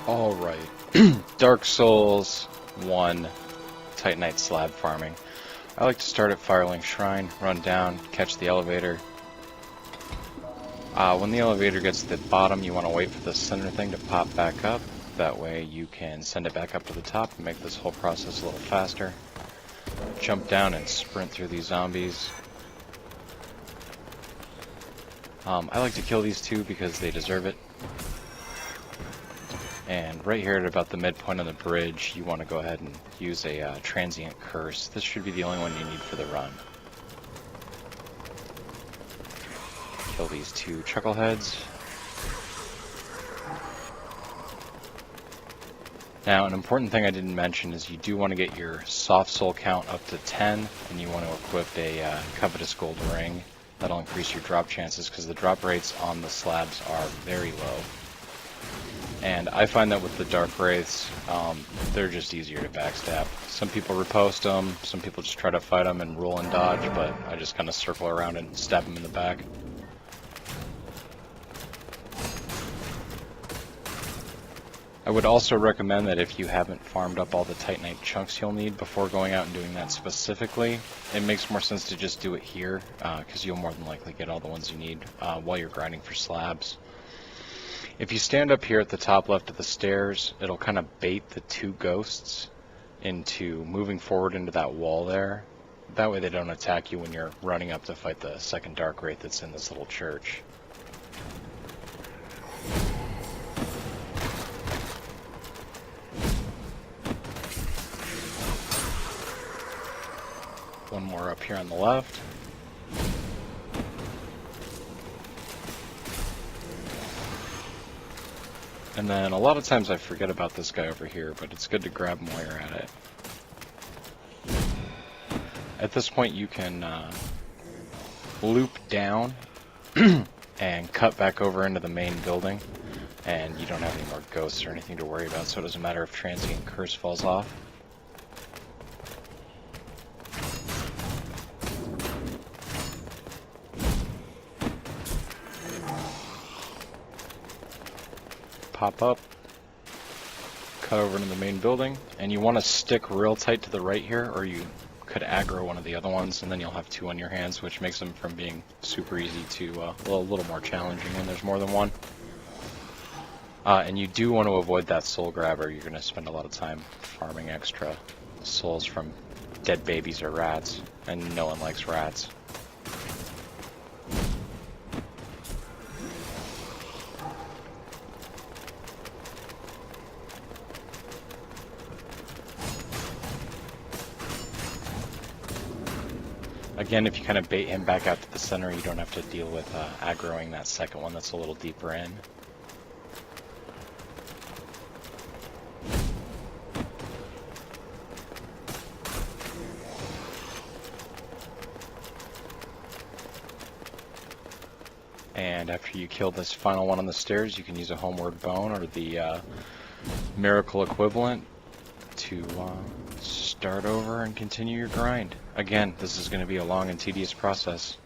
Alright, Dark Souls 1 Titanite Slab farming. I like to start at Firelink Shrine, run down, catch the elevator. When the elevator gets to the bottom, you want to wait for the center thing to pop back up. That way you can send it back up to the top and make this whole process a little faster. Jump down and sprint through these zombies. I like to kill these two because they deserve it. And right here at about the midpoint of the bridge, you want to go ahead and use a transient curse. This should be the only one you need for the run. Kill these two chuckleheads. Now, an important thing I didn't mention is you do want to get your soft soul count up to 10, and you want to equip a Covetous Gold ring. That'll increase your drop chances because the drop rates on the slabs are very low. And I find that with the Darkwraiths, they're just easier to backstab. Some people riposte them, some people just try to fight them and roll and dodge, but I just kind of circle around and stab them in the back. I would also recommend that if you haven't farmed up all the Titanite chunks you'll need before going out and doing that specifically, it makes more sense to just do it here, because you'll more than likely get all the ones you need while you're grinding for slabs. If you stand up here at the top left of the stairs, it'll kind of bait the two ghosts into moving forward into that wall there. That way they don't attack you when you're running up to fight the second Darkwraith that's in this little church. One more up here on the left. And then a lot of times I forget about this guy over here, but it's good to grab him while you're at it. At this point you can loop down and cut back over into the main building, and you don't have any more ghosts or anything to worry about, so it doesn't matter if transient curse falls off. Pop up, cut over into the main building, and you want to stick real tight to the right here, or you could aggro one of the other ones, and then you'll have two on your hands, which makes them from being super easy to a little more challenging when there's more than one. And you do want to avoid that soul grabber. You're going to spend a lot of time farming extra souls from dead babies or rats, and no one likes rats. Again, if you kind of bait him back out to the center, you don't have to deal with aggroing that second one that's a little deeper in. And after you kill this final one on the stairs, you can use a Homeward Bone or the Miracle equivalent to start over and continue your grind. Again, this is going to be a long and tedious process.